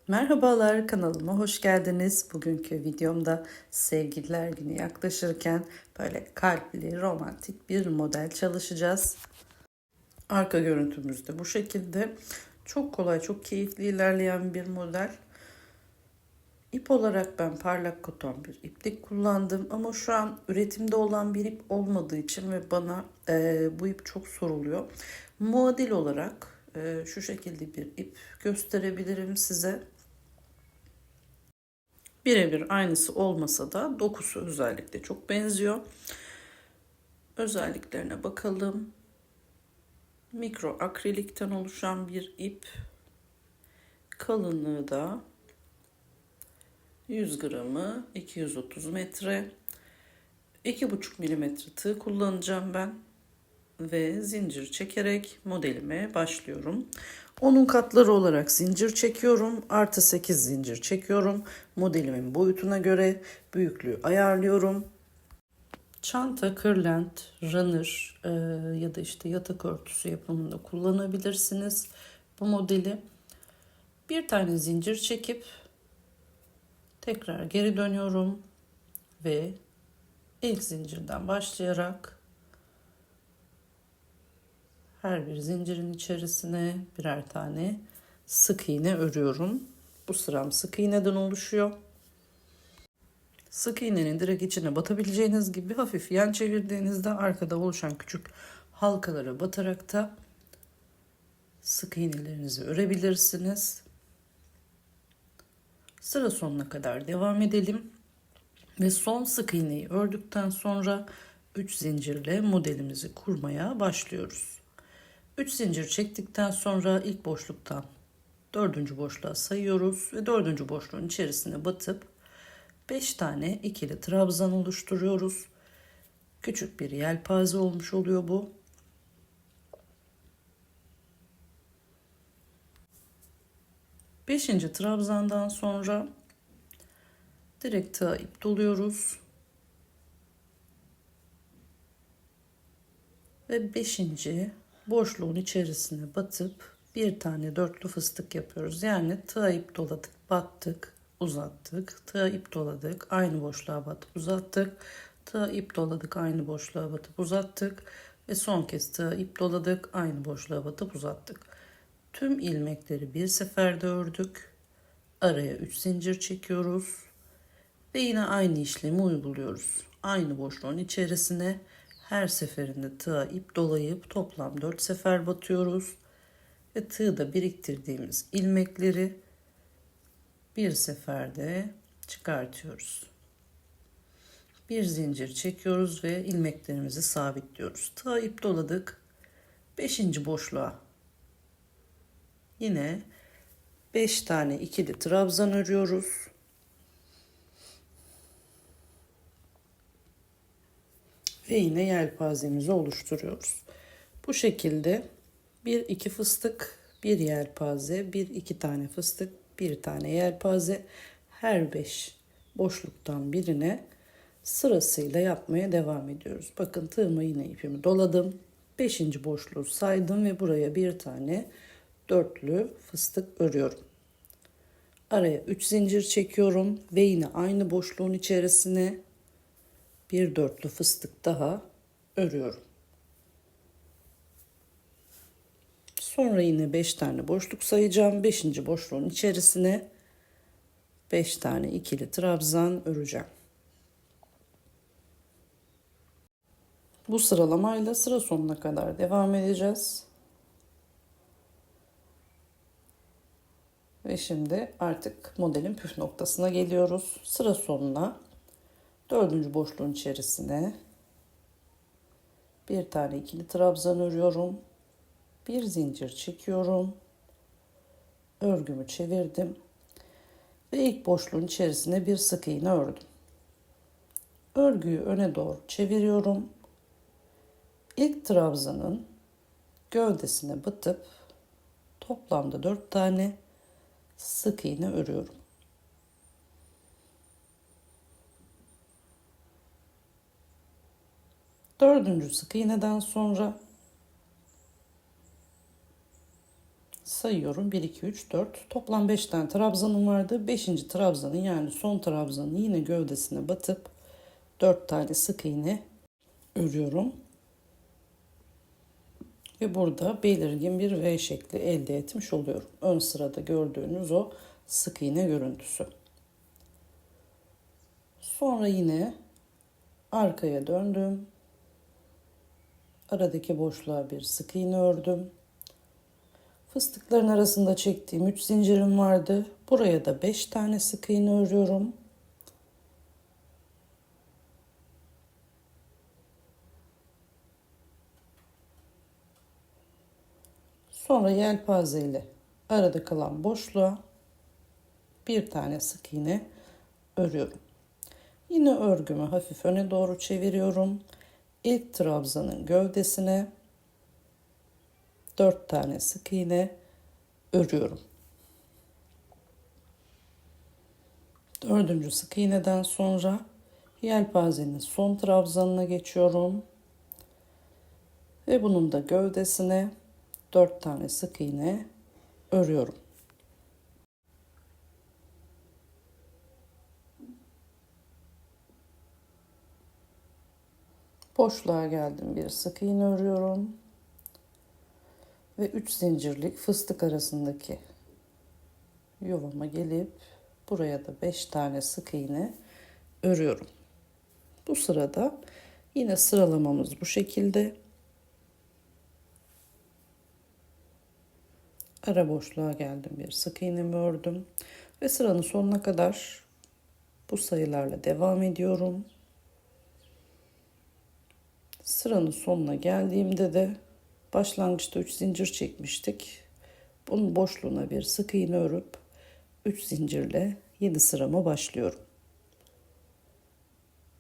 Merhabalar, kanalıma hoş geldiniz. Bugünkü videomda Sevgililer Günü yaklaşırken böyle kalpli, romantik bir model çalışacağız. Arka görüntümüz de bu şekilde. Çok kolay, çok keyifli ilerleyen bir model. İp olarak ben parlak koton bir iplik kullandım ama şu an üretimde olan bir ip olmadığı için ve bana bu ip çok soruluyor. Muadil olarak şu şekilde bir ip gösterebilirim size. Birebir aynısı olmasa da dokusu özellikle çok benziyor. Özelliklerine bakalım. Mikro akrilikten oluşan bir ip. Kalınlığı da 100 gramı 230 metre. 2,5 milimetre tığ kullanacağım ben. Ve zincir çekerek modelime başlıyorum. Onun katları olarak zincir çekiyorum. Artı 8 zincir çekiyorum. Modelimin boyutuna göre büyüklüğü ayarlıyorum. Çanta, kırlent, runner ya da işte yatak örtüsü yapımında kullanabilirsiniz bu modeli. Bir tane zincir çekip tekrar geri dönüyorum ve ilk zincirden başlayarak her bir zincirin içerisine birer tane sık iğne örüyorum. Bu sıram sık iğneden oluşuyor. Sık iğnenin direkt içine batabileceğiniz gibi hafif yan çevirdiğinizde arkada oluşan küçük halkalara batarak da sık iğnelerinizi örebilirsiniz. Sıra sonuna kadar devam edelim. Ve son sık iğneyi ördükten sonra 3 zincirle modelimizi kurmaya başlıyoruz. 3 zincir çektikten sonra ilk boşluktan 4. boşluğa sayıyoruz ve 4. boşluğun içerisine batıp 5 tane ikili trabzan oluşturuyoruz. Küçük bir yelpaze olmuş oluyor bu. 5. trabzandan sonra direkt tığa ip doluyoruz. Ve 5. boşluğun içerisine batıp bir tane dörtlü fıstık yapıyoruz. Yani tığa ip doladık, battık, uzattık. Tığa ip doladık, aynı boşluğa batıp uzattık. Tığa ip doladık, aynı boşluğa batıp uzattık. Ve son kez tığa ip doladık, aynı boşluğa batıp uzattık. Tüm ilmekleri bir seferde ördük. Araya 3 zincir çekiyoruz. Ve yine aynı işlemi uyguluyoruz. Aynı boşluğun içerisine her seferinde tığa ip dolayıp toplam 4 sefer batıyoruz. Ve tığda biriktirdiğimiz ilmekleri bir seferde çıkartıyoruz. Bir zincir çekiyoruz ve ilmeklerimizi sabitliyoruz. Tığa ip doladık. 5. boşluğa yine 5 tane ikili trabzan örüyoruz. Ve yine yelpazemizi oluşturuyoruz. Bu şekilde 1-2 fıstık, bir yelpaze, 1-2 tane fıstık, bir tane yelpaze, her 5 boşluktan birine sırasıyla yapmaya devam ediyoruz. Bakın tığıma yine ipimi doladım. 5. boşluğu saydım ve buraya bir tane dörtlü fıstık örüyorum. Araya 3 zincir çekiyorum ve yine aynı boşluğun içerisine bir dörtlü fıstık daha örüyorum. Sonra yine 5 tane boşluk sayacağım. 5. boşluğun içerisine 5 tane ikili trabzan öreceğim. Bu sıralamayla sıra sonuna kadar devam edeceğiz. Ve şimdi artık modelin püf noktasına geliyoruz. Sıra sonuna 4. boşluğun içerisine bir tane ikili trabzan örüyorum. Bir zincir çekiyorum. Örgümü çevirdim. Ve ilk boşluğun içerisine bir sık iğne ördüm. Örgüyü öne doğru çeviriyorum. İlk trabzanın gövdesine batıp toplamda 4 tane sık iğne örüyorum. Dördüncü sık iğneden sonra sayıyorum. 1, 2, 3, 4. Toplam 5 tane trabzanım vardı. 5. trabzanı yani son trabzanı yine gövdesine batıp 4 tane sık iğne örüyorum. Ve burada belirgin bir V şekli elde etmiş oluyorum. Ön sırada gördüğünüz o sık iğne görüntüsü. Sonra yine arkaya döndüm. Aradaki boşluğa bir sık iğne ördüm. Fıstıkların arasında çektiğim 3 zincirim vardı. Buraya da 5 tane sık iğne örüyorum. Sonra yelpaze ile arada kalan boşluğa bir tane sık iğne örüyorum. Yine örgümü hafif öne doğru çeviriyorum. İlk trabzanın gövdesine 4 tane sık iğne örüyorum. 4. sık iğneden sonra yelpazenin son trabzanına geçiyorum. Ve bunun da gövdesine 4 tane sık iğne örüyorum. Boşluğa geldim, bir sık iğne örüyorum. Ve 3 zincirlik fıstık arasındaki yuvama gelip buraya da 5 tane sık iğne örüyorum. Bu sırada yine sıralamamız bu şekilde. Ara boşluğa geldim, bir sık iğnemi ördüm ve sıranın sonuna kadar bu sayılarla devam ediyorum. Sıranın sonuna geldiğimde de başlangıçta 3 zincir çekmiştik. Bunun boşluğuna bir sık iğne örüp 3 zincirle yeni sırama başlıyorum.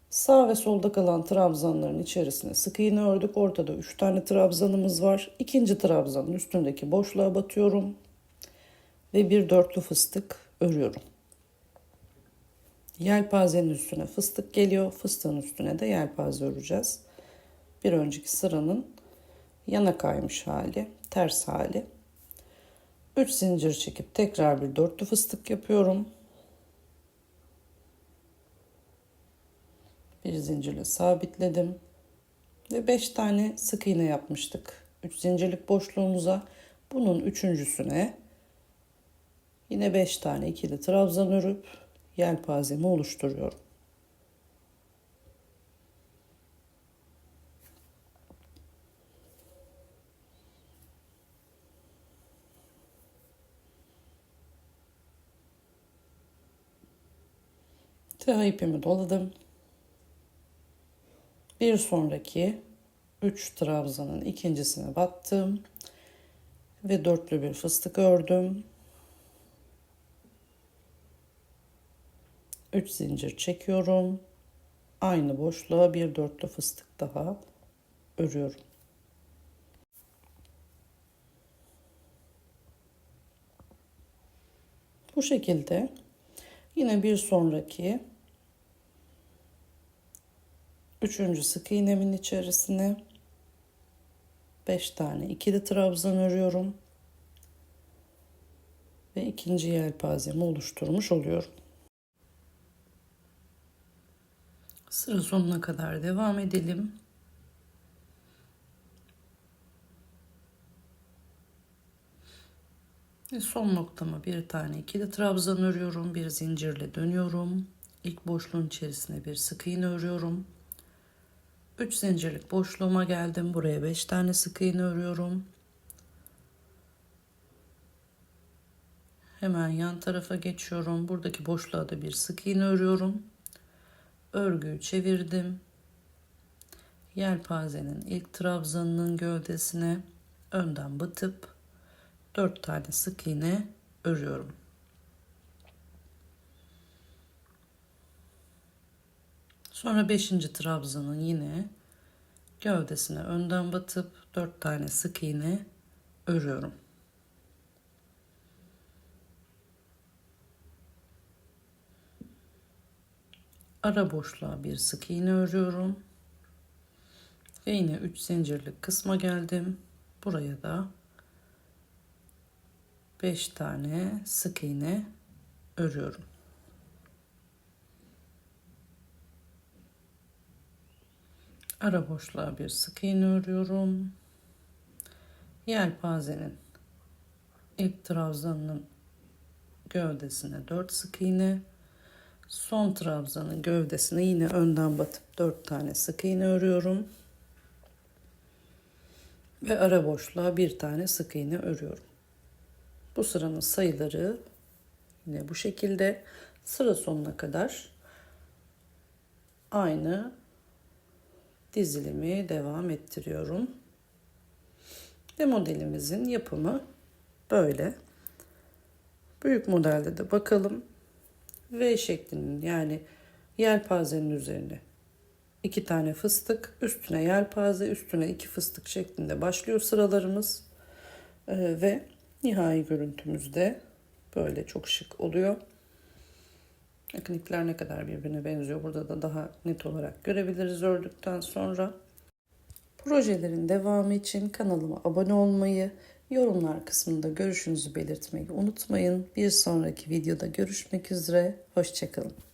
Sağ ve solda kalan trabzanların içerisine sık iğne ördük. Ortada 3 tane trabzanımız var. İkinci trabzanın üstündeki boşluğa batıyorum ve bir dörtlü fıstık örüyorum. Yelpazenin üstüne fıstık geliyor. Fıstığın üstüne de yelpaze öreceğiz. Bir önceki sıranın yana kaymış hali, ters hali. 3 zincir çekip tekrar bir dörtlü fıstık yapıyorum. Bir zincirle sabitledim. Ve 5 tane sık iğne yapmıştık 3 zincirlik boşluğumuza. Bunun üçüncüsüne yine 5 tane ikili trabzan örüp yelpazemi oluşturuyorum. Tığ ipimi doladım. Bir sonraki 3 trabzanın ikincisine battım ve dörtlü bir fıstık ördüm. 3 zincir çekiyorum. Aynı boşluğa bir dörtlü fıstık daha örüyorum. Bu şekilde yine bir sonraki 3. sık iğnemin içerisine 5 tane ikili trabzan örüyorum ve ikinci yelpazemi oluşturmuş oluyorum. Sıra sonuna kadar devam edelim. Ve son noktama bir tane ikili trabzan örüyorum. Bir zincirle dönüyorum. İlk boşluğun içerisine bir sık iğne örüyorum. 3 zincirlik boşluğuma geldim. Buraya 5 tane sık iğne örüyorum. Hemen yan tarafa geçiyorum. Buradaki boşluğa da bir sık iğne örüyorum. Örgüyü çevirdim. Yelpazenin ilk trabzanının gövdesine önden batıp 4 tane sık iğne örüyorum. Sonra 5. trabzanın yine gövdesine önden batıp 4 tane sık iğne örüyorum. Ara boşluğa bir sık iğne örüyorum. Ve yine 3 zincirlik kısma geldim. Buraya da 5 tane sık iğne örüyorum. Ara boşluğa bir sık iğne örüyorum. Yelpazenin ilk trabzanının gövdesine 4 sık iğne, son trabzanın gövdesine yine önden batıp 4 tane sık iğne örüyorum ve ara boşluğa bir tane sık iğne örüyorum. Bu sıranın sayıları yine bu şekilde sıra sonuna kadar aynı dizilimi devam ettiriyorum. Ve modelimizin yapımı böyle. Büyük modelde de bakalım. V şeklinin, yani yelpazenin üzerine 2 tane fıstık, üstüne yelpaze, üstüne 2 fıstık şeklinde başlıyor sıralarımız. Ve nihai görüntümüzde böyle çok şık oluyor. Bakın ipler ne kadar birbirine benziyor. Burada da daha net olarak görebiliriz ördükten sonra. Projelerin devamı için kanalıma abone olmayı, yorumlar kısmında görüşünüzü belirtmeyi unutmayın. Bir sonraki videoda görüşmek üzere. Hoşça kalın.